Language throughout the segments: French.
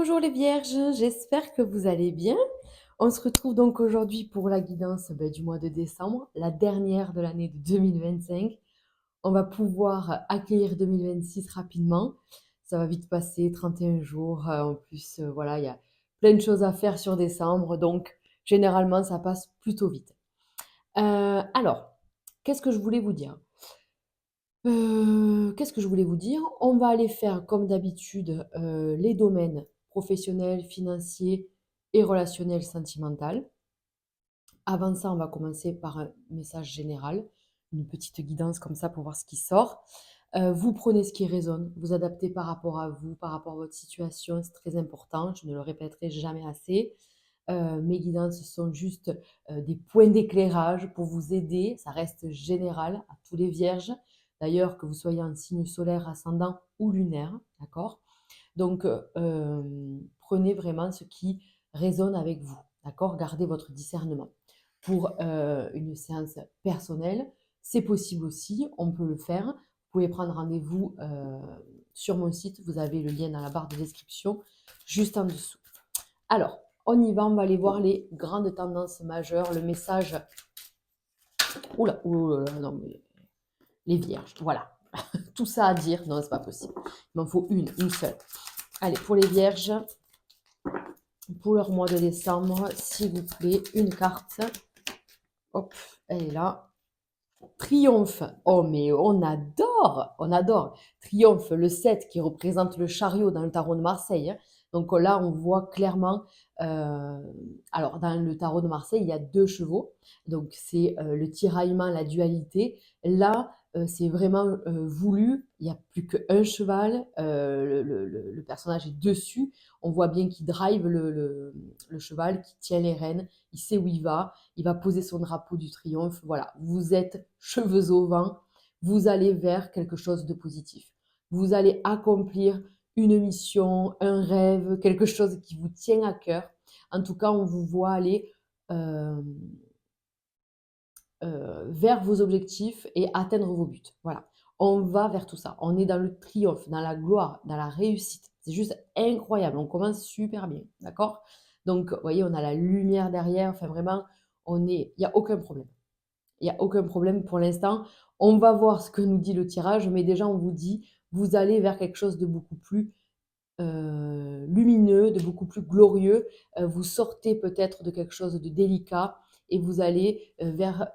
Bonjour les vierges, j'espère que vous allez bien. On se retrouve donc aujourd'hui pour la guidance du mois de décembre, la dernière de l'année de 2025. On va pouvoir accueillir 2026 rapidement. Ça va vite passer, 31 jours. En plus, voilà, il y a plein de choses à faire sur décembre, donc généralement ça passe plutôt vite. Alors, qu'est-ce que je voulais vous dire? Qu'est-ce que je voulais vous dire? On va aller faire comme d'habitude, les domaines professionnels, financiers et relationnels sentimental. Avant ça, on va commencer par un message général, une petite guidance comme ça pour voir ce qui sort. Vous prenez ce qui résonne, vous adaptez par rapport à vous, par rapport à votre situation, c'est très important, je ne le répéterai jamais assez. Mes guidances sont juste, des points d'éclairage pour vous aider, ça reste général à tous les vierges. D'ailleurs, que vous soyez en signe solaire, ascendant ou lunaire, d'accord? Donc, prenez vraiment ce qui résonne avec vous, d'accord? Gardez votre discernement. Pour, une séance personnelle, c'est possible aussi, on peut le faire. Vous pouvez prendre rendez-vous, sur mon site, vous avez le lien dans la barre de description, juste en dessous. Alors, on y va, on va aller voir les grandes tendances majeures, le message. Oula, oula, non, mais les vierges, voilà. Tout ça à dire, non, c'est pas possible. Il m'en faut une seule. Allez, pour les vierges, pour leur mois de décembre, s'il vous plaît, une carte. Hop, elle est là. Triomphe. Oh, mais on adore, on adore. Triomphe, le 7 qui représente le chariot dans le tarot de Marseille, hein. Donc là, on voit clairement, euh, alors dans le tarot de Marseille, il y a deux chevaux. Donc c'est le tiraillement, la dualité. Là, c'est vraiment voulu. Il n'y a plus qu'un cheval. Le personnage est dessus. On voit bien qu'il drive le cheval, qui tient les rênes. Il sait où il va poser son drapeau du triomphe. Voilà, vous êtes cheveux au vent, vous allez vers quelque chose de positif. Vous allez accomplir une mission, un rêve, quelque chose qui vous tient à cœur. En tout cas, on vous voit aller euh, vers vos objectifs et atteindre vos buts. Voilà, on va vers tout ça. On est dans le triomphe, dans la gloire, dans la réussite. C'est juste incroyable. On commence super bien, d'accord? Donc, vous voyez, on a la lumière derrière. Enfin, vraiment, il n'y a aucun problème. Il n'y a aucun problème pour l'instant. On va voir ce que nous dit le tirage, mais déjà, on vous dit, vous allez vers quelque chose de beaucoup plus lumineux, de beaucoup plus glorieux. Vous sortez peut-être de quelque chose de délicat et vous allez vers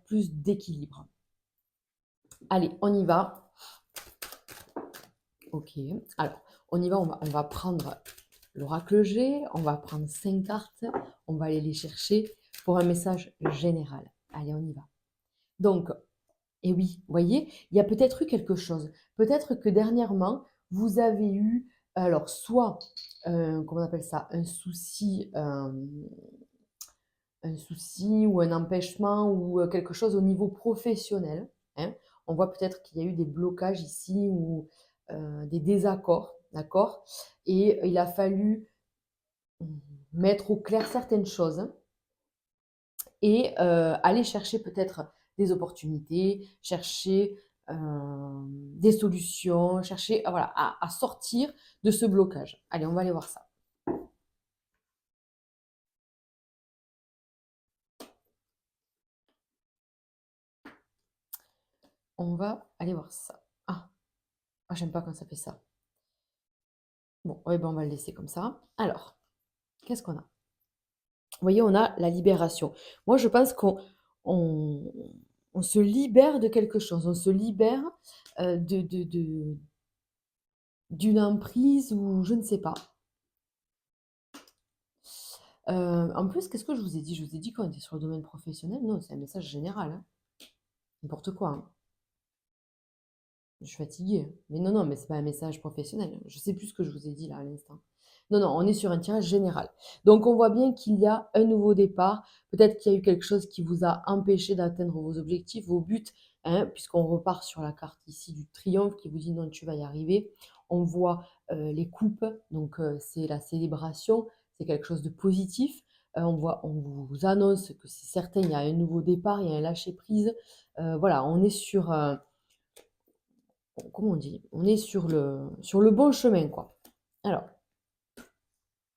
plus d'équilibre. Allez, on y va. Ok, alors, on y va, on va prendre l'oracle G, on va prendre 5 cartes, on va aller les chercher pour un message général. Allez, on y va. Donc, et oui, vous voyez, il y a peut-être eu quelque chose. Peut-être que dernièrement, vous avez eu, alors, soit, comment on appelle ça, un souci ou un empêchement ou quelque chose au niveau professionnel, hein. On voit peut-être qu'il y a eu des blocages ici ou des désaccords, d'accord? Et il a fallu mettre au clair certaines choses et aller chercher peut-être des opportunités, chercher des solutions, chercher voilà, à sortir de ce blocage. Allez, on va aller voir ça. On va aller voir ça. J'aime pas quand ça fait ça. Bon, ouais, ben on va le laisser comme ça. Alors, qu'est-ce qu'on a? Vous voyez, on a la libération. Moi, je pense on, on se libère de quelque chose. On se libère d'une emprise ou je ne sais pas. En plus, qu'est-ce que je vous ai dit? Je vous ai dit qu'on était sur le domaine professionnel. Non, c'est un message général, hein. N'importe quoi, hein. Je suis fatiguée, hein. Mais non, non, mais c'est pas un message professionnel. Je sais plus ce que je vous ai dit là à l'instant. Non, non, on est sur un tirage général. Donc, on voit bien qu'il y a un nouveau départ. Peut-être qu'il y a eu quelque chose qui vous a empêché d'atteindre vos objectifs, vos buts, hein, puisqu'on repart sur la carte ici du triomphe qui vous dit non, tu vas y arriver. On voit les coupes, donc c'est la célébration, c'est quelque chose de positif. On vous annonce que c'est certain, il y a un nouveau départ, il y a un lâcher prise. Voilà, on est sur comment on dit? On est sur le bon chemin, quoi. Alors,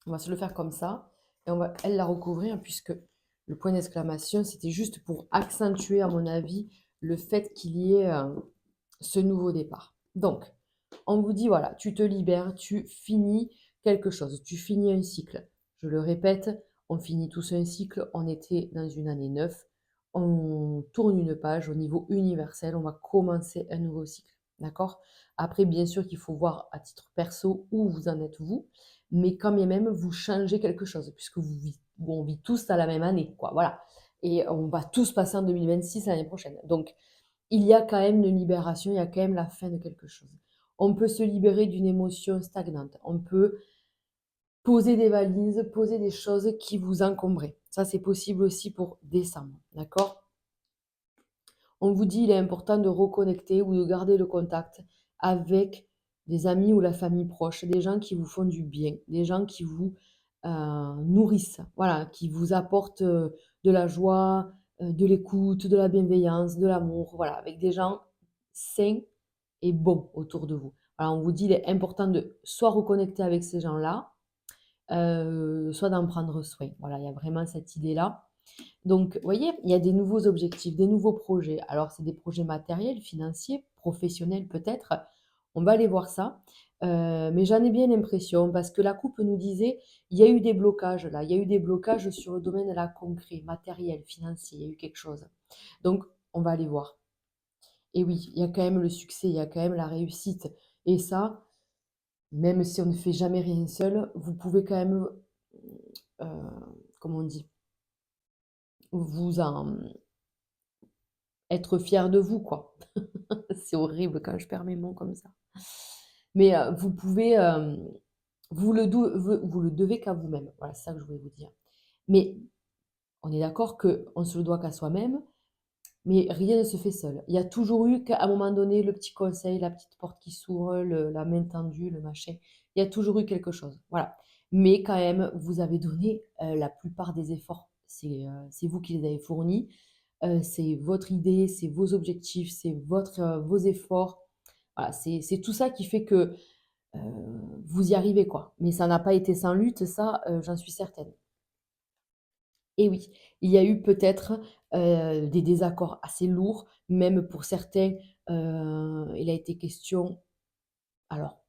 On va se le faire comme ça et on va, elle, la recouvrir puisque le point d'exclamation, c'était juste pour accentuer, à mon avis, le fait qu'il y ait ce nouveau départ. Donc, on vous dit, voilà, tu te libères, tu finis quelque chose, tu finis un cycle. Je le répète, on finit tous un cycle, on était dans une année 9, on tourne une page au niveau universel, on va commencer un nouveau cycle. D'accord? Après, bien sûr qu'il faut voir à titre perso où vous en êtes vous, mais quand bien même, vous changez quelque chose, puisque on vit tous à la même année, quoi, voilà. Et on va tous passer en 2026 l'année prochaine. Donc, il y a quand même une libération, il y a quand même la fin de quelque chose. On peut se libérer d'une émotion stagnante. On peut poser des valises, poser des choses qui vous encombraient. Ça, c'est possible aussi pour décembre, d'accord? On vous dit il est important de reconnecter ou de garder le contact avec des amis ou la famille proche, des gens qui vous font du bien, des gens qui vous nourrissent, voilà, qui vous apportent de la joie, de l'écoute, de la bienveillance, de l'amour, voilà, avec des gens sains et bons autour de vous. Voilà, on vous dit il est important de soit reconnecter avec ces gens-là, soit d'en prendre soin. Voilà, il y a vraiment cette idée-là. Donc, vous voyez, il y a des nouveaux objectifs, des nouveaux projets. Alors, c'est des projets matériels, financiers, professionnels peut-être. On va aller voir ça. Mais j'en ai bien l'impression, parce que la coupe nous disait, il y a eu des blocages là, il y a eu des blocages sur le domaine là concret, matériel, financier, il y a eu quelque chose. Donc, on va aller voir. Et oui, il y a quand même le succès, il y a quand même la réussite. Et ça, même si on ne fait jamais rien seul, vous pouvez quand même, euh, comment on dit, vous en, être fier de vous, quoi. C'est horrible quand je perds mes mots comme ça. Mais vous pouvez, vous le devez qu'à vous-même. Voilà, c'est ça que je voulais vous dire. Mais on est d'accord qu'on se le doit qu'à soi-même, mais rien ne se fait seul. Il y a toujours eu qu'à un moment donné le petit conseil, la petite porte qui s'ouvre, la main tendue, le machin. Il y a toujours eu quelque chose. Voilà. Mais quand même, vous avez donné la plupart des efforts. C'est vous qui les avez fournis. C'est votre idée, c'est vos objectifs, c'est vos efforts. Voilà, c'est tout ça qui fait que vous y arrivez, quoi. Mais ça n'a pas été sans lutte, ça, j'en suis certaine. Et oui, il y a eu peut-être des désaccords assez lourds, même pour certains, il a été question, alors,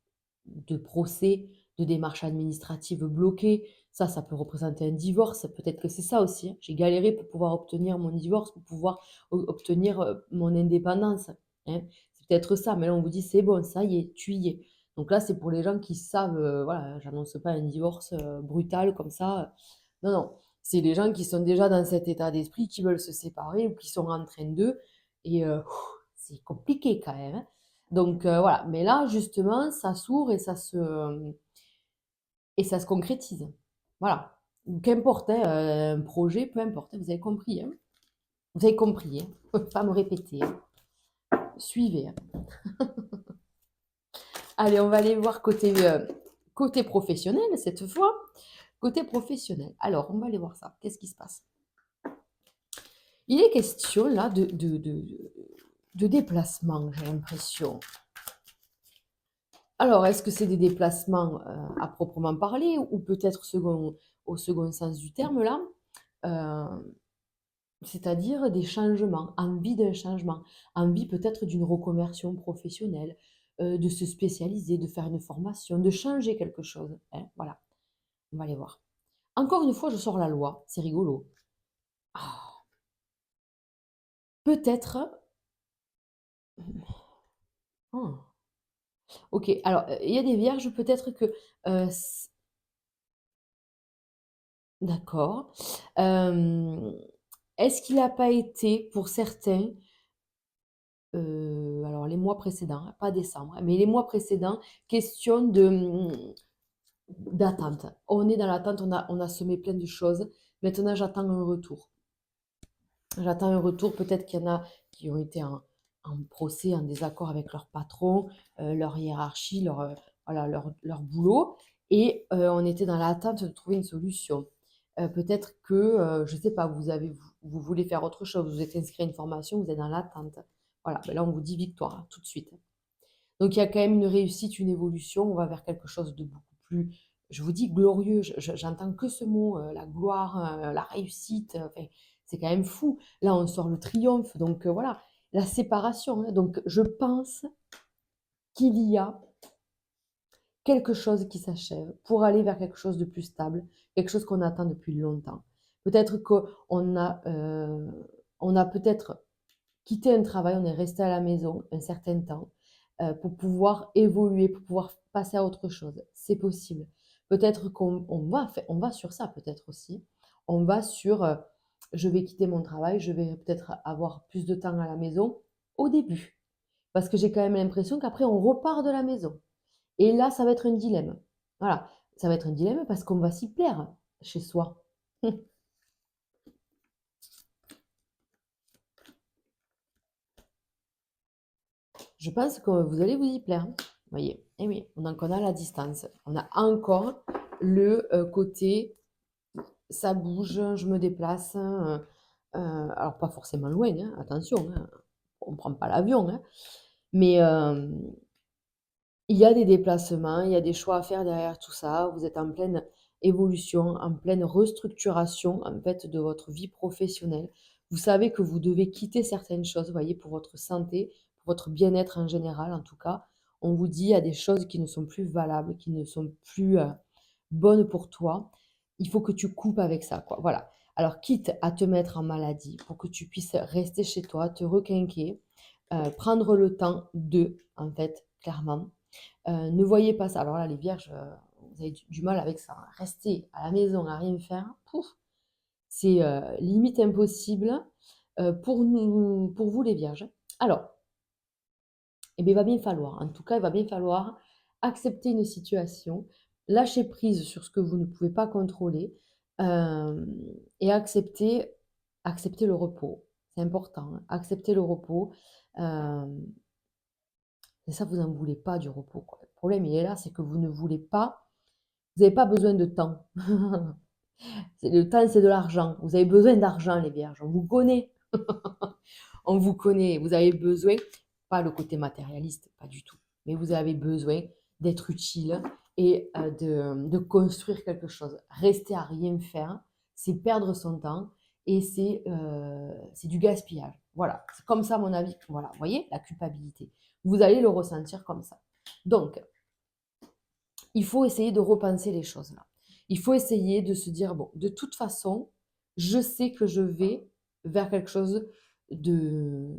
de procès, de démarches administratives bloquées. Ça peut représenter un divorce. Peut-être que c'est ça aussi, hein. J'ai galéré pour pouvoir obtenir mon divorce, pour pouvoir obtenir mon indépendance, hein. C'est peut-être ça. Mais là, on vous dit, c'est bon, ça y est, tu y es. Donc là, c'est pour les gens qui savent, voilà, j'annonce pas un divorce brutal comme ça. Non, non. C'est les gens qui sont déjà dans cet état d'esprit, qui veulent se séparer ou qui sont en train d'eux. Et c'est compliqué quand même, hein. Donc voilà, mais là justement, ça s'ouvre et ça se concrétise. Voilà. Qu'importe, hein, un projet, peu importe, vous avez compris, hein. Vous avez compris, hein. Faut pas me répéter, hein. Suivez, hein. Allez, on va aller voir côté professionnel cette fois. Côté professionnel. Alors, on va aller voir ça. Qu'est-ce qui se passe? Il est question là de déplacement, j'ai l'impression. Alors, est-ce que c'est des déplacements à proprement parler ou peut-être au second sens du terme là, euh, c'est-à-dire des changements, envie d'un changement, envie peut-être d'une reconversion professionnelle, de se spécialiser, de faire une formation, de changer quelque chose, hein, voilà, on va aller voir. Encore une fois, je sors la loi, c'est rigolo. Ah, peut-être. Ah, ok, alors il y a des vierges, peut-être que. euh, D'accord. Est-ce qu'il n'a pas été pour certains, alors les mois précédents, hein, pas décembre, hein, mais les mois précédents, question d'attente. On est dans l'attente, on a semé plein de choses. Maintenant, j'attends un retour. J'attends un retour. Peut-être qu'il y en a qui ont été en procès, en désaccord avec leur patron, leur hiérarchie, voilà, leur boulot. Et on était dans l'attente de trouver une solution. Peut-être que, je ne sais pas, vous voulez faire autre chose, vous êtes inscrit à une formation, vous êtes dans l'attente. Voilà, ben là on vous dit victoire, hein, tout de suite. Donc il y a quand même une réussite, une évolution, on va vers quelque chose de beaucoup plus je vous dis glorieux, j'entends que ce mot, la gloire, la réussite, enfin, c'est quand même fou. Là, on sort le triomphe, donc voilà, la séparation, hein. Donc je pense qu'il y a quelque chose qui s'achève pour aller vers quelque chose de plus stable, quelque chose qu'on attend depuis longtemps. Peut-être on a peut-être quitté un travail, on est resté à la maison un certain temps pour pouvoir évoluer, pour pouvoir passer à autre chose. C'est possible. Peut-être on va sur ça, peut-être aussi. On va sur je vais quitter mon travail, je vais peut-être avoir plus de temps à la maison au début. Parce que j'ai quand même l'impression qu'après, on repart de la maison. Et là, ça va être un dilemme. Voilà, ça va être un dilemme parce qu'on va s'y plaire chez soi. Je pense que vous allez vous y plaire. Vous voyez, et oui, donc on a la distance. On a encore le côté, ça bouge, je me déplace. Alors pas forcément loin, hein, attention, hein, on ne prend pas l'avion, hein, mais il y a des déplacements, il y a des choix à faire derrière tout ça. Vous êtes en pleine évolution, en pleine restructuration en fait de votre vie professionnelle. Vous savez que vous devez quitter certaines choses, vous voyez, pour votre santé, pour votre bien-être en général en tout cas. On vous dit il y a des choses qui ne sont plus valables, qui ne sont plus bonnes pour toi. Il faut que tu coupes avec ça, quoi. Voilà. Alors quitte à te mettre en maladie pour que tu puisses rester chez toi, te requinquer, prendre le temps de, en fait, clairement. Ne voyez pas ça. Alors là, les vierges, vous avez du mal avec ça, hein. Rester à la maison à rien faire, pouf, c'est limite impossible pour vous les vierges. Alors, eh bien, il va bien falloir, en tout cas, il va bien falloir accepter une situation, lâcher prise sur ce que vous ne pouvez pas contrôler euh, et accepter le repos. C'est important, hein. Accepter le repos. euh, et ça, vous n'en voulez pas du repos, quoi. Le problème, il est là, c'est que vous ne voulez pas, vous n'avez pas besoin de temps. Le temps, c'est de l'argent. Vous avez besoin d'argent, les vierges. On vous connaît. On vous connaît. Vous avez besoin, pas le côté matérialiste, pas du tout, mais vous avez besoin d'être utile et de construire quelque chose. Rester à rien faire, c'est perdre son temps et c'est du gaspillage. Voilà, c'est comme ça, à mon avis. Voilà, vous voyez, la culpabilité. Vous allez le ressentir comme ça. Donc, il faut essayer de repenser les choses là. Il faut essayer de se dire, bon, de toute façon, je sais que je vais vers quelque chose de,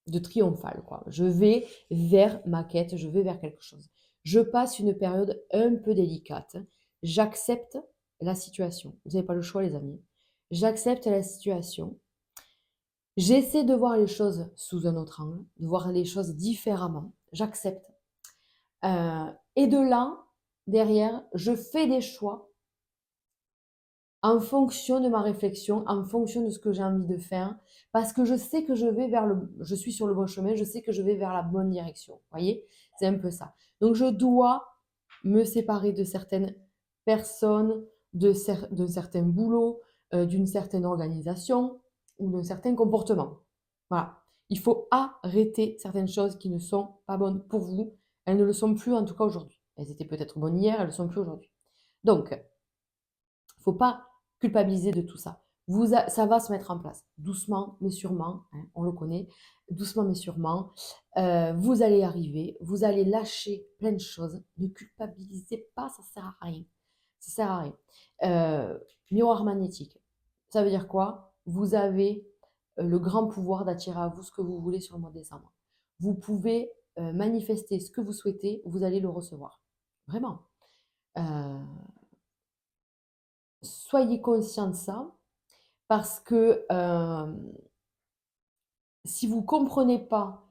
de triomphal, quoi. Je vais vers ma quête, je vais vers quelque chose. Je passe une période un peu délicate. J'accepte la situation. Vous n'avez pas le choix, les amis. J'accepte la situation. J'essaie de voir les choses sous un autre angle, de voir les choses différemment. J'accepte. Et de là, derrière, je fais des choix en fonction de ma réflexion, en fonction de ce que j'ai envie de faire, parce que je sais que je suis sur le bon chemin, je sais que je vais vers la bonne direction. Vous voyez, c'est un peu ça. Donc je dois me séparer de certaines personnes, d'un certain boulot, d'une certaine organisation ou d'un certain comportement. Voilà. Il faut arrêter certaines choses qui ne sont pas bonnes pour vous. Elles ne le sont plus en tout cas aujourd'hui. Elles étaient peut-être bonnes hier, elles ne le sont plus aujourd'hui. Donc, il ne faut pas culpabiliser de tout ça. Ça va se mettre en place, doucement mais sûrement, hein, on le connaît, doucement mais sûrement. Vous allez y arriver, vous allez lâcher plein de choses. Ne culpabilisez pas, ça ne sert à rien. Ça sert à rien. Miroir magnétique, ça veut dire quoi? Vous avez le grand pouvoir d'attirer à vous ce que vous voulez sur le mois de décembre. Vous pouvez manifester ce que vous souhaitez, vous allez le recevoir. Vraiment. Euh, Soyez conscient de ça parce que si vous ne comprenez pas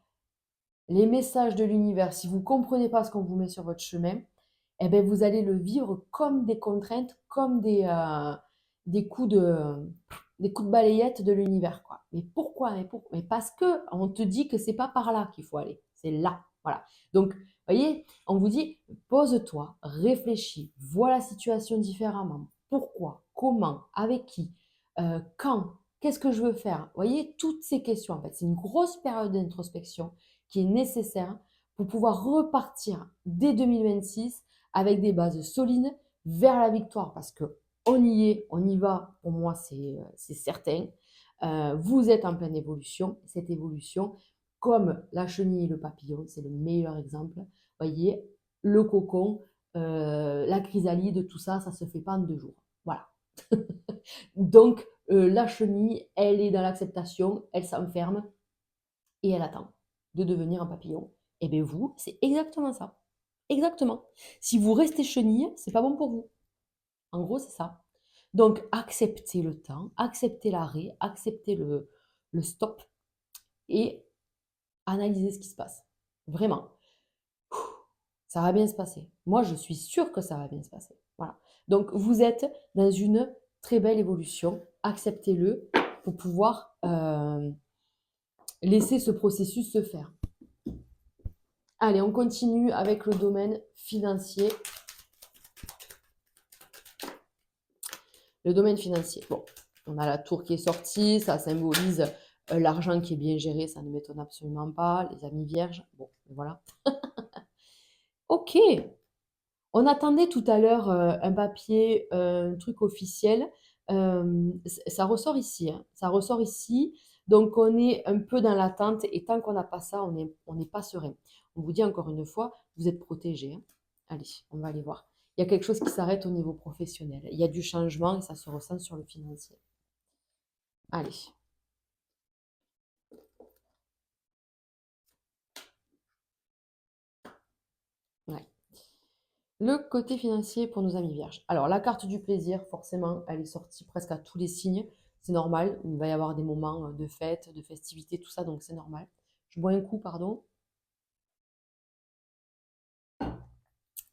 les messages de l'univers, si vous ne comprenez pas ce qu'on vous met sur votre chemin, eh ben vous allez le vivre comme des contraintes, comme des coups de balayette de l'univers, quoi. Mais pourquoi? Mais parce que on te dit que c'est pas par là qu'il faut aller, c'est là, voilà. Donc, vous voyez, on vous dit, pose-toi, réfléchis, vois la situation différemment. Pourquoi? Comment? Avec qui? Quand? Qu'est-ce que je veux faire? Vous voyez, toutes ces questions, en fait, c'est une grosse période d'introspection qui est nécessaire pour pouvoir repartir dès 2026 avec des bases solides vers la victoire parce que on y est, on y va. Pour moi, c'est certain. Vous êtes en pleine évolution. Cette évolution, comme la chenille et le papillon, c'est le meilleur exemple. Voyez, le cocon, la chrysalide, tout ça, ça se fait pas en 2 jours. Voilà. Donc, la chenille, elle est dans l'acceptation, elle s'enferme et elle attend de devenir un papillon. Et bien vous, c'est exactement ça. Exactement. Si vous restez chenille, c'est pas bon pour vous. En gros, c'est ça. Donc, acceptez le temps, acceptez l'arrêt, acceptez le stop et analysez ce qui se passe. Vraiment. Ça va bien se passer. Moi, je suis sûre que ça va bien se passer. Voilà. Donc, vous êtes dans une très belle évolution. Acceptez-le pour pouvoir laisser ce processus se faire. Allez, on continue avec le domaine financier. Le domaine financier. Bon, on a la tour qui est sortie, ça symbolise l'argent qui est bien géré, ça ne m'étonne absolument pas. Les amis vierges, bon, voilà. Ok, on attendait tout à l'heure un papier, un truc officiel. Ça ressort ici, hein, ça ressort ici. Donc on est un peu dans l'attente et tant qu'on n'a pas ça, on n'est pas serein. On vous dit encore une fois, vous êtes protégés, hein. Allez, on va aller voir. Il y a quelque chose qui s'arrête au niveau professionnel. Il y a du changement et ça se ressent sur le financier. Allez. Ouais. Le côté financier pour nos amis vierges. Alors, la carte du plaisir, forcément, elle est sortie presque à tous les signes. C'est normal. Il va y avoir des moments de fête, de festivité, tout ça, donc c'est normal. Je bois un coup, pardon.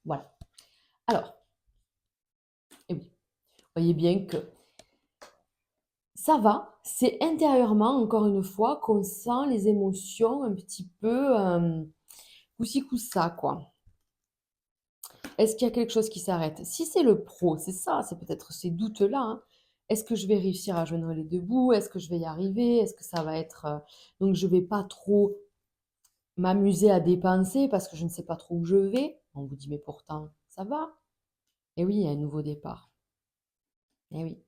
Voilà. Alors, et oui, vous voyez bien que ça va. C'est intérieurement, encore une fois, qu'on sent les émotions un petit peu coup-ci, coup-ça, quoi. Est-ce qu'il y a quelque chose qui s'arrête? Si c'est le pro, c'est ça, c'est peut-être ces doutes-là, hein. Est-ce que je vais réussir à joindre les 2 bouts? Est-ce que je vais y arriver? Est-ce que ça va être, donc je vais pas trop m'amuser à dépenser parce que je ne sais pas trop où je vais. On vous dit: «Mais pourtant ça va». Et oui, il y a un nouveau départ. Et oui,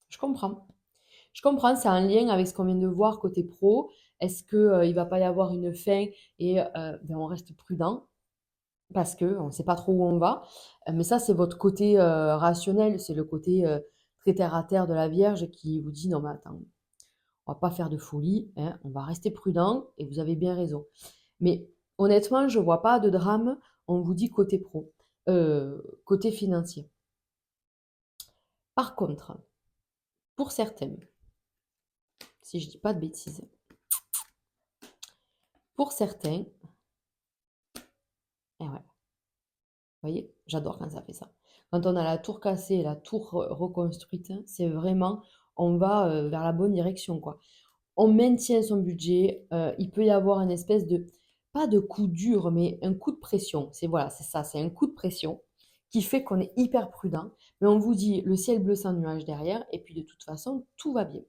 je comprends. Je comprends, c'est en lien avec ce qu'on vient de voir côté pro. Est-ce que, il va pas y avoir une fin et ben, on reste prudent? Parce qu'on ne sait pas trop où on va. Mais ça, c'est votre côté rationnel, c'est le côté très terre à terre de la Vierge qui vous dit non, mais attends, on va pas faire de folie, hein, on va rester prudent et vous avez bien raison. Mais honnêtement, je ne vois pas de drame, on vous dit côté pro, côté financier. Par contre, pour certains, si je dis pas de bêtises, pour certains, eh ouais, vous voyez, j'adore quand ça fait ça. Quand on a la tour cassée et la tour reconstruite, c'est vraiment, on va vers la bonne direction, quoi. On maintient son budget, il peut y avoir une espèce de, pas de coup dur, mais un coup de pression. C'est voilà, c'est ça, c'est un coup de pression qui fait qu'on est hyper prudent, mais on vous dit le ciel bleu sans nuage derrière, et puis de toute façon, tout va bien.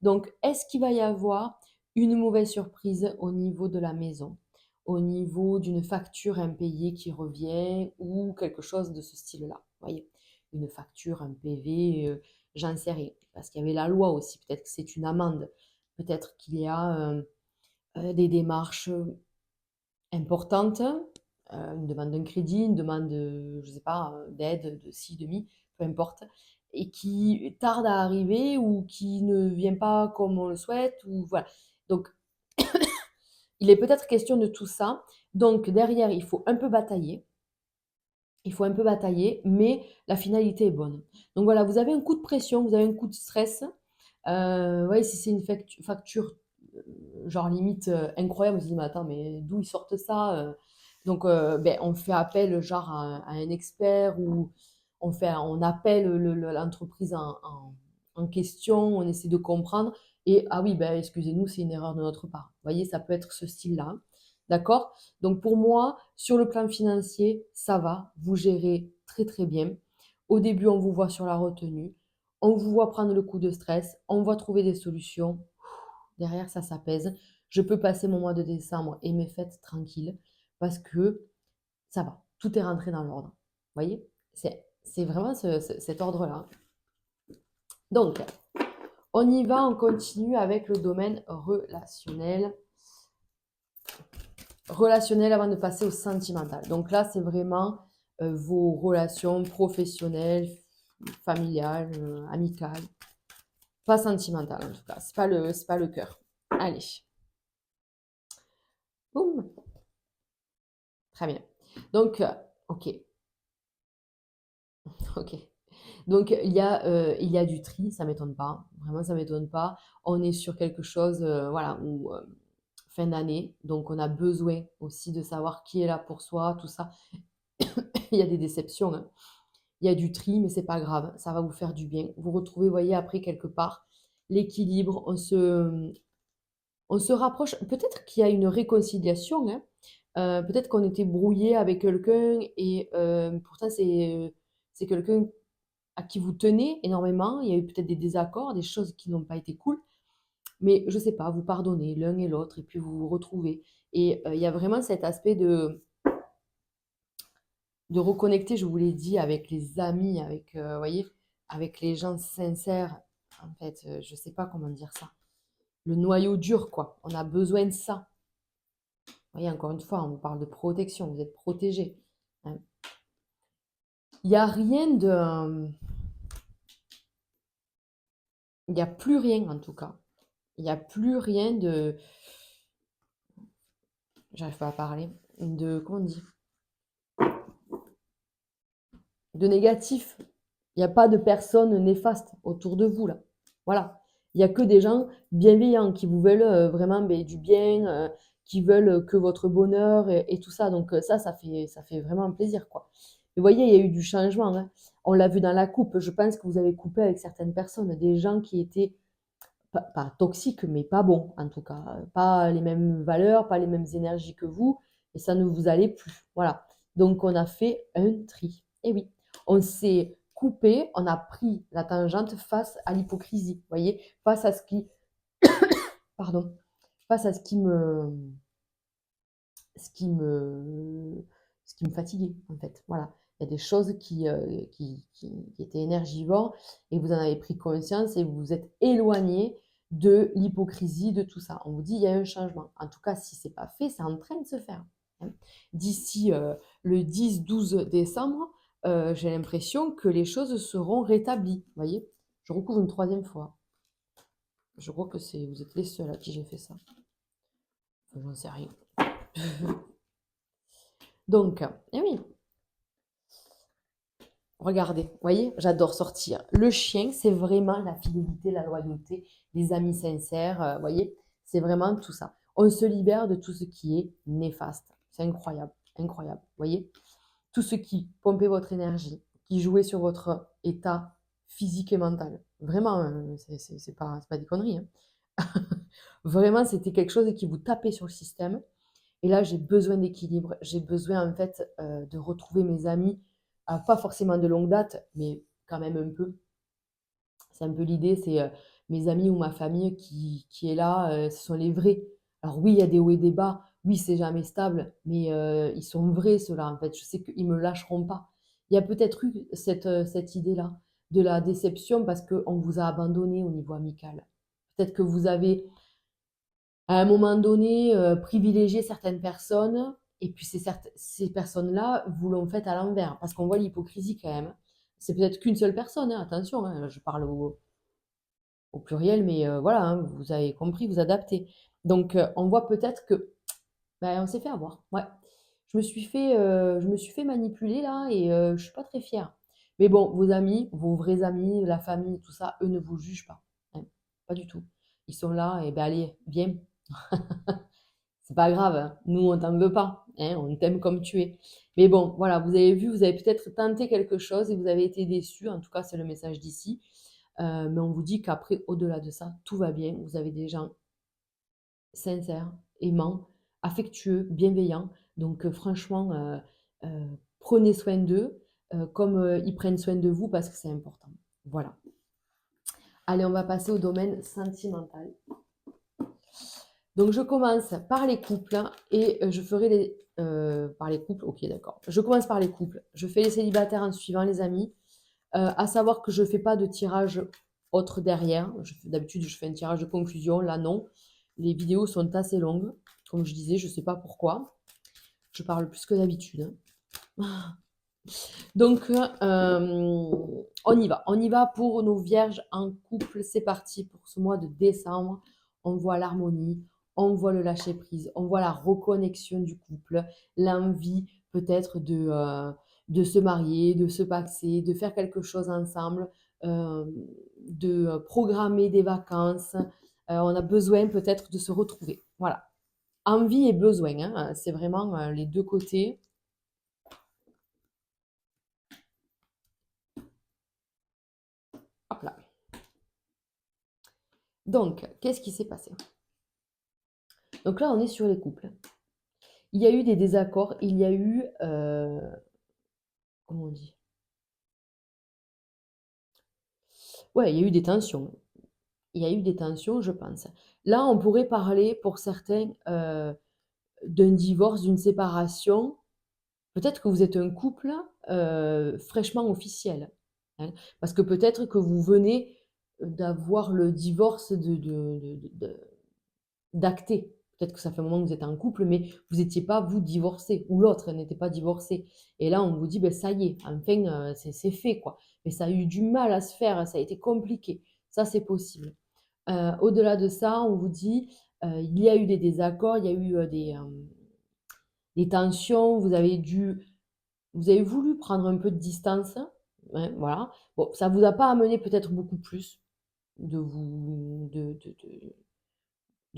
Donc, est-ce qu'il va y avoir une mauvaise surprise au niveau de la maison, au niveau d'une facture impayée qui revient ou quelque chose de ce style-là? Vous voyez, une facture, un PV, j'en sais rien, parce qu'il y avait la loi aussi, peut-être que c'est une amende. Peut-être qu'il y a des démarches importantes, une demande d'un crédit, une demande, je ne sais pas, d'aide, de ci, de mi, peu importe, et qui tarde à arriver ou qui ne vient pas comme on le souhaite, ou voilà. Donc, il est peut-être question de tout ça. Donc, derrière, il faut un peu batailler. Il faut un peu batailler, mais la finalité est bonne. Donc voilà, vous avez un coup de pression, vous avez un coup de stress. Ouais, si c'est une facture, genre limite incroyable, on se dit, mais attends, mais d'où ils sortent ça? Donc, ben, on fait appel genre à un expert ou on appelle l'entreprise en question, on essaie de comprendre. Et ah oui, ben, excusez-nous, c'est une erreur de notre part. Vous voyez, ça peut être ce style-là. D'accord? Donc pour moi, sur le plan financier, ça va, vous gérez très très bien. Au début, on vous voit sur la retenue, on vous voit prendre le coup de stress, on voit trouver des solutions. Derrière, ça s'apaise. Je peux passer mon mois de décembre et mes fêtes tranquilles parce que ça va, tout est rentré dans l'ordre. voyez? C'est vraiment cet ordre-là. Donc, on y va, on continue avec le domaine relationnel. Relationnel avant de passer au sentimental. Donc là, c'est vraiment vos relations professionnelles, familiales, amicales. Pas sentimentales en tout cas. C'est pas le cœur. Allez. Boum. Très bien. Donc, ok. Ok. Donc, il y a du tri, ça m'étonne pas. Vraiment, ça m'étonne pas. On est sur quelque chose, voilà, où fin d'année. Donc, on a besoin aussi de savoir qui est là pour soi, tout ça. Il y a des déceptions, hein. Il y a du tri, mais c'est pas grave. Ça va vous faire du bien. Vous retrouvez, voyez, après quelque part, l'équilibre. On se rapproche. Peut-être qu'il y a une réconciliation, hein. Peut-être qu'on était brouillé avec quelqu'un et pourtant c'est quelqu'un à qui vous tenez énormément. Il y a eu peut-être des désaccords, des choses qui n'ont pas été cool. Mais je sais pas, vous pardonnez l'un et l'autre et puis vous vous retrouvez. Et il y a vraiment cet aspect de reconnecter, je vous l'ai dit, avec les amis, avec, voyez, avec les gens sincères. En fait, je sais pas comment dire ça. Le noyau dur, quoi. On a besoin de ça. Vous voyez, encore une fois, on vous parle de protection, vous êtes protégé, hein. Il n'y a rien de... Il n'y a plus rien, en tout cas. Il n'y a plus rien de... J'arrive pas à parler. De... Comment on dit? De négatif. Il n'y a pas de personnes néfastes autour de vous, là. Voilà. Il n'y a que des gens bienveillants qui vous veulent vraiment du bien, qui veulent que votre bonheur et tout ça. Donc ça fait vraiment un plaisir, quoi. Et vous voyez, il y a eu du changement, hein. On l'a vu dans la coupe. Je pense que vous avez coupé avec certaines personnes, des gens qui étaient pas toxiques, mais pas bons, en tout cas. Pas les mêmes valeurs, pas les mêmes énergies que vous, et ça ne vous allait plus. Voilà. Donc, on a fait un tri. Et oui, on s'est coupé, on a pris la tangente face à l'hypocrisie, vous voyez, face à ce qui, pardon, face à ce qui me, ce qui me fatiguait, en fait. Voilà. Il y a des choses qui étaient énergivores et vous en avez pris conscience et vous vous êtes éloigné de l'hypocrisie, de tout ça. On vous dit, il y a un changement. En tout cas, si ce n'est pas fait, c'est en train de se faire, hein. D'ici le 10-12 décembre, j'ai l'impression que les choses seront rétablies. Vous voyez, je recouvre une troisième fois. Je crois que vous êtes les seuls à qui j'ai fait ça. Enfin, j'en sais rien. Donc, eh oui, regardez, vous voyez, j'adore sortir. Le chien, c'est vraiment la fidélité, la loyauté, les amis sincères, vous voyez, c'est vraiment tout ça. On se libère de tout ce qui est néfaste. C'est incroyable, incroyable, vous voyez. Tout ce qui pompait votre énergie, qui jouait sur votre état physique et mental. Vraiment, c'est pas des conneries, hein. Vraiment, c'était quelque chose qui vous tapait sur le système. Et là, j'ai besoin d'équilibre. J'ai besoin, en fait, de retrouver mes amis, pas forcément de longue date, mais quand même un peu. C'est un peu l'idée, c'est mes amis ou ma famille qui est là, ce sont les vrais. Alors oui, il y a des hauts et des bas. Oui, c'est jamais stable, mais ils sont vrais, ceux-là, en fait. Je sais qu'ils ne me lâcheront pas. Il y a peut-être eu cette idée-là de la déception parce qu'on vous a abandonné au niveau amical. Peut-être que vous avez à un moment donné, privilégier certaines personnes et puis ces personnes-là, vous l'ont fait à l'envers. Parce qu'on voit l'hypocrisie quand même. C'est peut-être qu'une seule personne, hein, attention, hein, je parle au pluriel, mais voilà, hein, vous avez compris, vous adaptez. Donc, on voit peut-être que ben, on s'est fait avoir. Ouais. Je me suis fait manipuler là et je suis pas très fière. Mais bon, vos amis, vos vrais amis, la famille, tout ça, eux ne vous jugent pas, hein, pas du tout. Ils sont là et ben allez, viens. C'est pas grave, hein. Nous, on t'en veut pas, hein, on t'aime comme tu es. Mais bon, voilà, vous avez vu, vous avez peut-être tenté quelque chose et vous avez été déçus. En tout cas, c'est le message d'ici. Mais on vous dit qu'après, au-delà de ça, tout va bien. Vous avez des gens sincères, aimants, affectueux, bienveillants. Donc, franchement, prenez soin d'eux comme ils prennent soin de vous parce que c'est important. Voilà. Allez, on va passer au domaine sentimental. Donc, je commence par les couples et je ferai les... par les couples, ok, d'accord. Je commence par les couples. Je fais les célibataires en suivant, les amis. À savoir que je ne fais pas de tirage autre derrière. D'habitude, je fais un tirage de conclusion. Là, non. Les vidéos sont assez longues. Comme je disais, je ne sais pas pourquoi. Je parle plus que d'habitude, hein. Donc, on y va. On y va pour nos vierges en couple. C'est parti pour ce mois de décembre. On voit l'harmonie, on voit le lâcher-prise, on voit la reconnexion du couple, l'envie peut-être de se marier, de se paxer, de faire quelque chose ensemble, euh, de programmer des vacances. On a besoin peut-être de se retrouver. Voilà. Envie et besoin, hein. C'est vraiment les deux côtés. Hop là. Donc, qu'est-ce qui s'est passé? Donc là, on est sur les couples. Il y a eu des désaccords, il y a eu, comment on dit? Ouais, il y a eu des tensions. Il y a eu des tensions, je pense. Là, on pourrait parler pour certains d'un divorce, d'une séparation. Peut-être que vous êtes un couple fraîchement officiel, hein, parce que peut-être que vous venez d'avoir le divorce d'acter. Peut-être que ça fait un moment que vous êtes en couple, mais vous n'étiez pas, vous, divorcé, ou l'autre n'était pas divorcé. Et là, on vous dit, ben, ça y est, enfin, c'est fait, quoi. Mais ça a eu du mal à se faire, ça a été compliqué. Ça, c'est possible. Au-delà de ça, on vous dit, il y a eu des désaccords, il y a eu des tensions, vous avez voulu prendre un peu de distance, hein, voilà. Bon, ça vous a pas amené peut-être beaucoup plus de vous, de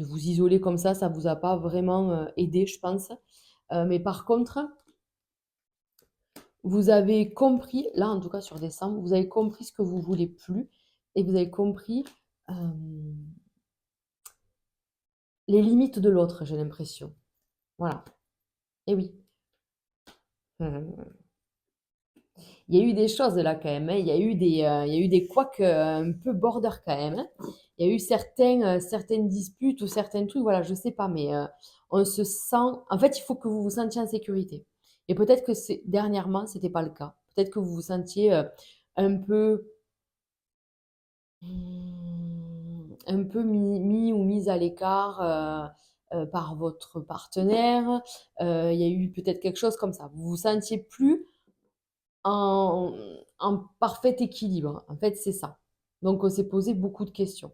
vous isoler comme ça vous a pas vraiment aidé, je pense. Mais par contre, vous avez compris, là en tout cas sur décembre, vous avez compris ce que vous voulez plus et vous avez compris euh, les limites de l'autre, j'ai l'impression. Voilà. Et oui. Il y a eu des choses là quand même, hein. Il y a eu des couacs un peu border quand même, hein. Il y a eu certaines disputes ou certains trucs, voilà, je sais pas, mais on se sent. En fait, il faut que vous vous sentiez en sécurité. Et peut-être que dernièrement, c'était pas le cas. Peut-être que vous vous sentiez un peu, un peu mis ou mise à l'écart par votre partenaire. Il y a eu peut-être quelque chose comme ça. Vous vous sentiez plus en, en parfait équilibre. En fait, c'est ça. Donc, on s'est posé beaucoup de questions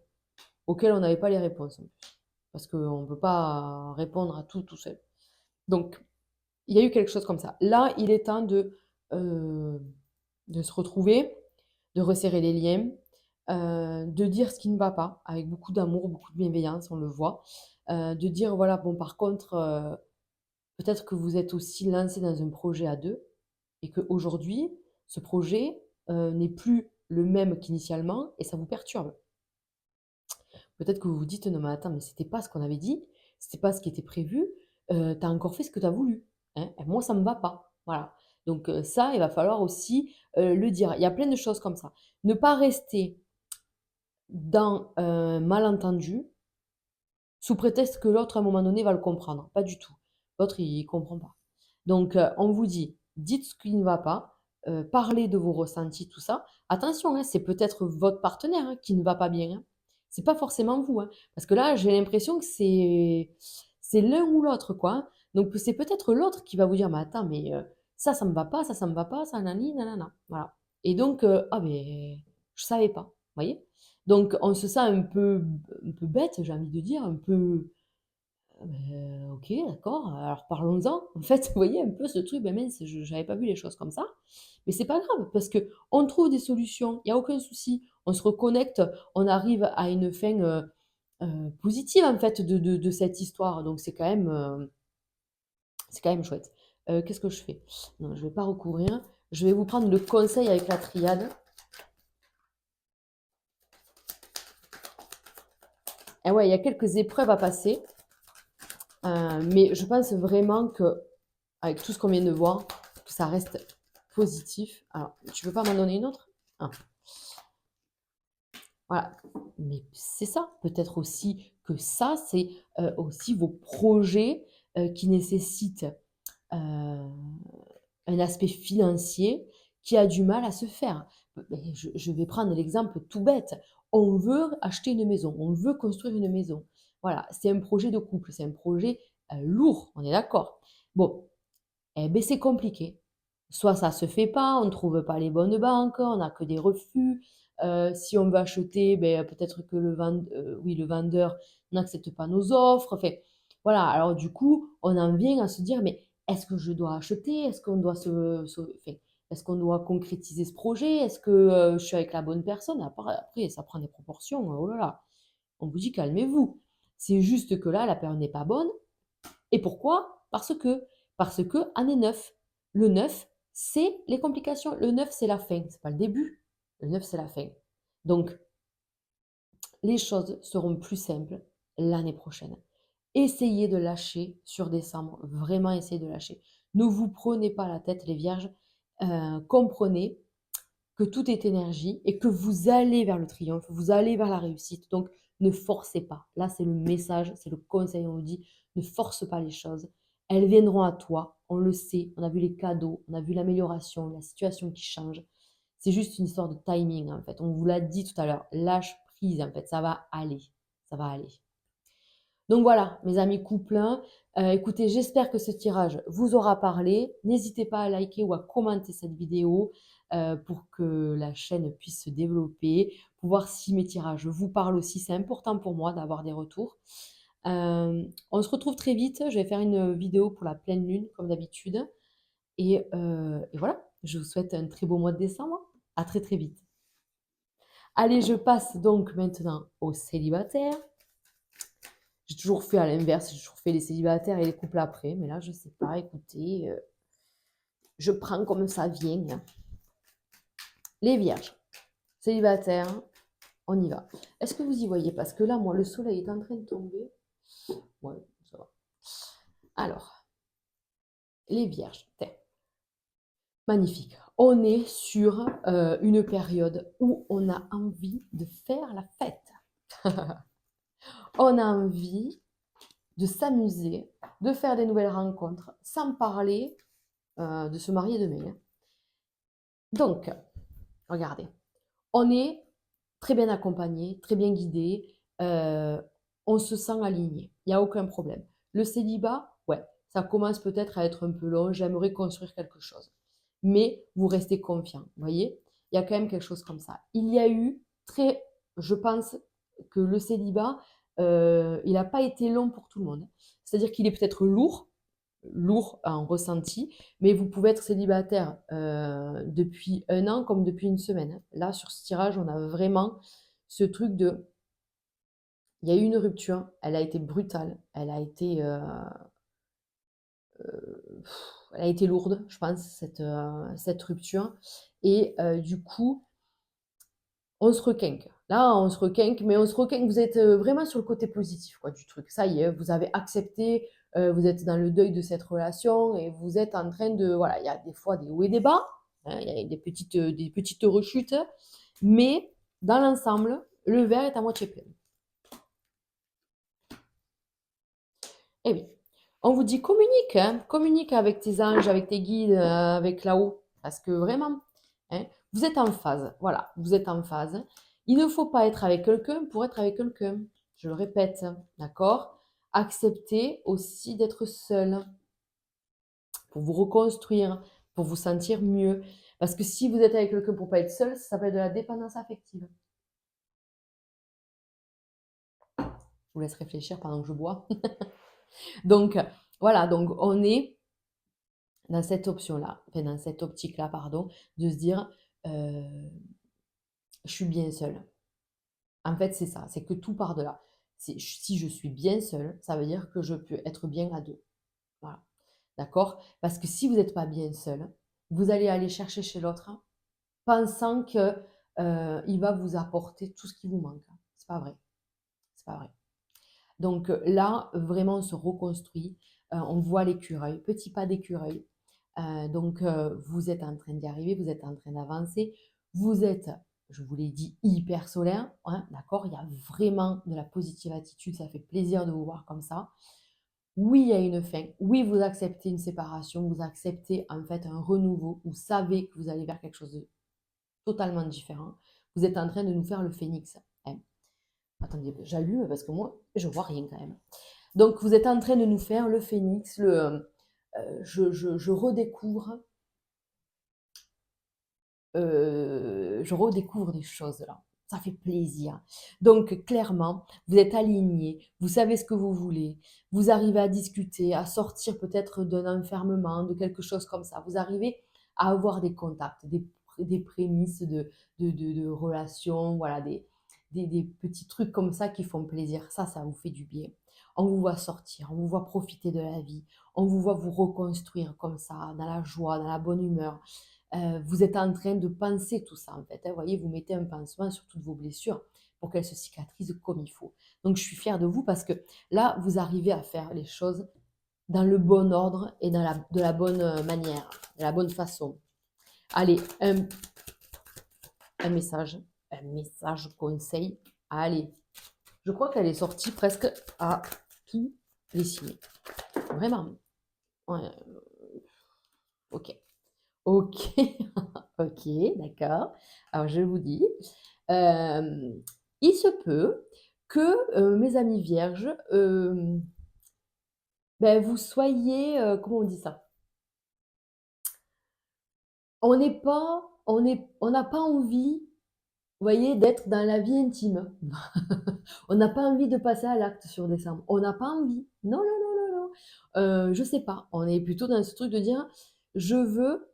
auxquelles on n'avait pas les réponses en plus. Parce qu'on ne peut pas répondre à tout seul. Donc, il y a eu quelque chose comme ça. Là, il est temps de se retrouver, de resserrer les liens, de dire ce qui ne va pas, avec beaucoup d'amour, beaucoup de bienveillance, on le voit. De dire, voilà, bon, par contre, peut-être que vous êtes aussi lancé dans un projet à deux et qu'aujourd'hui, ce projet n'est plus le même qu'initialement et ça vous perturbe. Peut-être que vous vous dites, non mais attends, mais c'était pas ce qu'on avait dit, c'était pas ce qui était prévu, tu as encore fait ce que tu as voulu, hein, et moi ça me va pas. Voilà. Donc ça, il va falloir aussi le dire. Il y a plein de choses comme ça. Ne pas rester dans un malentendu sous prétexte que l'autre, à un moment donné, va le comprendre. Pas du tout. L'autre, il ne comprend pas. Donc, on vous dit, dites ce qui ne va pas, parlez de vos ressentis, tout ça. Attention, hein, c'est peut-être votre partenaire hein, qui ne va pas bien, hein. C'est pas forcément vous, hein. Parce que là, j'ai l'impression que c'est l'un ou l'autre, quoi, hein. Donc, c'est peut-être l'autre qui va vous dire, mais attends, mais ça me va pas, ça me va pas, ça, nani, nanana. Voilà. Et donc, ah, mais je savais pas. Vous voyez? Donc, on se sent un peu bête, j'ai envie de dire, un peu, ok, d'accord, alors parlons-en. En fait, vous voyez un peu ce truc, ben mince, je n'avais pas vu les choses comme ça. Mais c'est pas grave, parce que on trouve des solutions, il n'y a aucun souci. On se reconnecte, on arrive à une fin positive, en fait, de cette histoire. Donc, c'est quand même chouette. Qu'est-ce que je fais? Non, je ne vais pas recouvrir. Je vais vous prendre le conseil avec la triade. Et ouais, il y a quelques épreuves à passer. Mais je pense vraiment que, avec tout ce qu'on vient de voir, que ça reste positif. Alors, tu veux pas m'en donner une autre? Ah. Voilà, mais c'est ça. Peut-être aussi que ça, c'est, aussi vos projets, qui nécessitent, heu, un aspect financier qui a du mal à se faire. Beh, je vais prendre l'exemple tout bête. On veut acheter une maison, on veut construire une maison. Voilà, c'est un projet de couple, c'est un projet, lourd, on est d'accord? Bon, eh beh, c'est compliqué. Soit ça se fait pas, on ne trouve pas les bonnes banques, on n'a que des refus. Si on veut acheter, beh, peut-être que le vendeur n'accepte pas nos offres. Enfin, voilà, alors du coup, on en vient à se dire: «Mais est-ce que je dois acheter? Est-ce qu'on doit enfin, est-ce qu'on doit concrétiser ce projet? Est-ce que, je suis avec la bonne personne?» Après ça prend des proportions, oh là là. On vous dit: «Calmez-vous». C'est juste que là, la période n'est pas bonne et pourquoi? Parce que année 9. Le 9, c'est les complications. Le 9, c'est la fin, c'est pas le début. Le 9, c'est la fin. Donc, les choses seront plus simples l'année prochaine. Essayez de lâcher sur décembre, vraiment essayez de lâcher. Ne vous prenez pas la tête, les vierges. Comprenez que tout est énergie et que vous allez vers le triomphe, vous allez vers la réussite. Donc, ne forcez pas. Là, c'est le message, c'est le conseil, on vous dit, ne force pas les choses. Elles viendront à toi, on le sait, on a vu les cadeaux, on a vu l'amélioration, la situation qui change. C'est juste une histoire de timing, en fait. On vous l'a dit tout à l'heure, lâche prise, en fait, ça va aller, ça va aller. Donc voilà, mes amis couplins, écoutez, j'espère que ce tirage vous aura parlé. N'hésitez pas à liker ou à commenter cette vidéo pour que la chaîne puisse se développer, pour voir si mes tirages vous parlent aussi. C'est important pour moi d'avoir des retours. On se retrouve très vite. Je vais faire une vidéo pour la pleine lune, comme d'habitude. Et voilà, je vous souhaite un très beau mois de décembre. À très très vite. Allez, je passe donc maintenant aux célibataires. J'ai toujours fait à l'inverse, j'ai toujours fait les célibataires et les couples après, mais là, je sais pas, écoutez, je prends comme ça vient. Les vierges, célibataires, on y va. Est-ce que vous y voyez? Parce que là, moi, le soleil est en train de tomber. Ouais, ça va. Alors, les vierges, tiens, magnifique. On est sur une période où on a envie de faire la fête. On a envie de s'amuser, de faire des nouvelles rencontres, sans parler de se marier demain, hein. Donc, regardez, on est très bien accompagné, très bien guidé, on se sent aligné, il y a aucun problème. Le célibat, ouais, ça commence peut-être à être un peu long, j'aimerais construire quelque chose. Mais vous restez confiant, vous voyez? Il y a quand même quelque chose comme ça. Il y a eu je pense que le célibat, il n'a pas été long pour tout le monde. C'est-à-dire qu'il est peut-être lourd en ressenti, mais vous pouvez être célibataire depuis un an comme depuis une semaine. Là, sur ce tirage, on a vraiment ce truc de... Il y a eu une rupture, elle a été brutale, elle a été lourde, je pense, cette rupture. Et du coup, on se requinque. Là, on se requinque, mais on se requinque. Vous êtes vraiment sur le côté positif quoi, du truc. Ça y est, vous avez accepté, vous êtes dans le deuil de cette relation et vous êtes en train de... Voilà, il y a des fois des hauts et des bas, hein, il y a des petites rechutes, mais dans l'ensemble, le verre est à moitié plein. Eh oui, on vous dit communique, hein, communique avec tes anges, avec tes guides, avec là-haut, parce que vraiment, hein, vous êtes en phase, voilà, vous êtes en phase. Il ne faut pas être avec quelqu'un pour être avec quelqu'un, je le répète, d'accord? Acceptez aussi d'être seul pour vous reconstruire, pour vous sentir mieux. Parce que si vous êtes avec quelqu'un pour pas être seul, ça s'appelle de la dépendance affective. Je vous laisse réfléchir pendant que je bois. Donc, voilà, donc on est dans cette option-là, enfin dans cette optique-là, pardon, de se dire, je suis bien seule. En fait, c'est ça, c'est que tout part de là. Si je suis bien seule, ça veut dire que je peux être bien à deux. Voilà. D'accord? Parce que si vous n'êtes pas bien seul, vous allez aller chercher chez l'autre pensant que il va vous apporter tout ce qui vous manque. C'est pas vrai. C'est pas vrai. Donc là, vraiment, on se reconstruit. On voit l'écureuil, petit pas d'écureuil. Donc, vous êtes en train d'y arriver, vous êtes en train d'avancer. Vous êtes je vous l'ai dit, hyper solaire, hein, d'accord? Il y a vraiment de la positive attitude, ça fait plaisir de vous voir comme ça. Oui, il y a une fin. Oui, vous acceptez une séparation, vous acceptez en fait un renouveau, vous savez que vous allez vers quelque chose de totalement différent. Vous êtes en train de nous faire le phénix, hein. Attendez, j'allume parce que moi, je vois rien quand même. Donc, vous êtes en train de nous faire le phénix, je redécouvre, des choses là. Ça fait plaisir. Donc, clairement, vous êtes alignés, vous savez ce que vous voulez, vous arrivez à discuter, à sortir peut-être d'un enfermement, de quelque chose comme ça. Vous arrivez à avoir des contacts, des prémices de relations, voilà, des petits trucs comme ça qui font plaisir. Ça vous fait du bien. On vous voit sortir, on vous voit profiter de la vie, on vous voit vous reconstruire comme ça, dans la joie, dans la bonne humeur. Vous êtes en train de penser tout ça, en fait, hein. Vous voyez, vous mettez un pansement sur toutes vos blessures pour qu'elles se cicatrisent comme il faut. Donc, je suis fière de vous parce que là, vous arrivez à faire les choses dans le bon ordre et de la bonne manière, de la bonne façon. Allez, un message, conseil. Allez, je crois qu'elle est sortie presque à tous les signes. Vraiment. Ouais, ok. Ok, ok, d'accord. Alors, je vous dis, euh, il se peut que mes amis vierges, ben, vous soyez, comment on dit ça? On n'a pas envie, vous voyez, d'être dans la vie intime. On n'a pas envie de passer à l'acte sur décembre. On n'a pas envie. Non, non, non, non, non. Je sais pas. On est plutôt dans ce truc de dire, je veux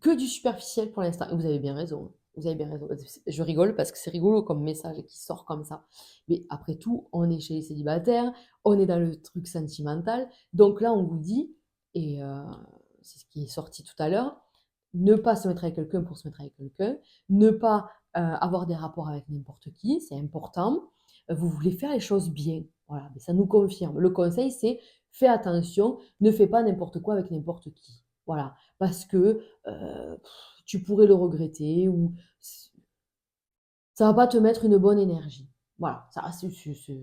que du superficiel pour l'instant. Et vous avez bien raison, hein. Vous avez bien raison. Je rigole parce que c'est rigolo comme message qui sort comme ça. Mais après tout, on est chez les célibataires, on est dans le truc sentimental. Donc là, on vous dit, et c'est ce qui est sorti tout à l'heure, ne pas se mettre avec quelqu'un pour se mettre avec quelqu'un, ne pas avoir des rapports avec n'importe qui, c'est important. Vous voulez faire les choses bien. Voilà, mais ça nous confirme. Le conseil, c'est fais attention, ne fais pas n'importe quoi avec n'importe qui. Voilà, parce que tu pourrais le regretter ou ça va pas te mettre une bonne énergie. Voilà,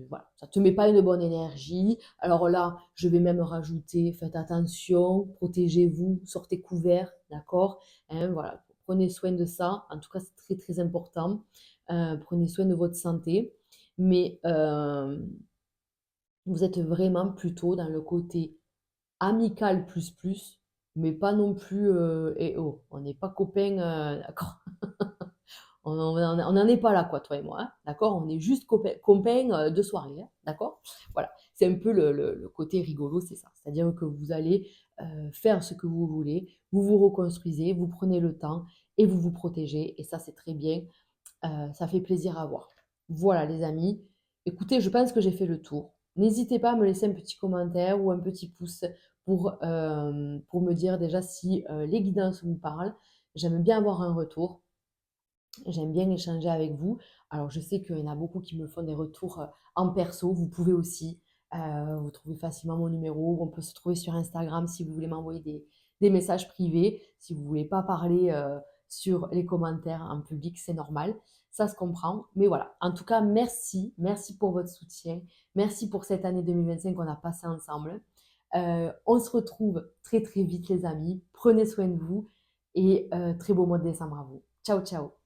voilà, ça te met pas une bonne énergie. Alors là, je vais même rajouter, faites attention, protégez-vous, sortez couverts, d'accord? Hein, voilà, prenez soin de ça. En tout cas, c'est très très important. Prenez soin de votre santé. Mais vous êtes vraiment plutôt dans le côté amical plus plus, mais pas non plus, eh oh, on n'est pas copains, d'accord? On n'en est pas là, quoi, toi et moi, hein, d'accord? On est juste copains de soirée, hein, d'accord? Voilà, c'est un peu le côté rigolo, c'est ça. C'est-à-dire que vous allez faire ce que vous voulez, vous vous reconstruisez, vous prenez le temps et vous vous protégez. Et ça, c'est très bien. Ça fait plaisir à voir. Voilà, les amis. Écoutez, je pense que j'ai fait le tour. N'hésitez pas à me laisser un petit commentaire ou un petit pouce pour me dire déjà si les guidances vous parlent. J'aime bien avoir un retour. J'aime bien échanger avec vous. Alors, je sais qu'il y en a beaucoup qui me font des retours en perso. Vous pouvez aussi. Vous trouvez facilement mon numéro. On peut se trouver sur Instagram si vous voulez m'envoyer des messages privés. Si vous ne voulez pas parler sur les commentaires en public, c'est normal. Ça se comprend. Mais voilà. En tout cas, merci. Merci pour votre soutien. Merci pour cette année 2025 qu'on a passée ensemble. On se retrouve très très vite, les amis. Prenez soin de vous et très beau mois de décembre à vous. Ciao, ciao.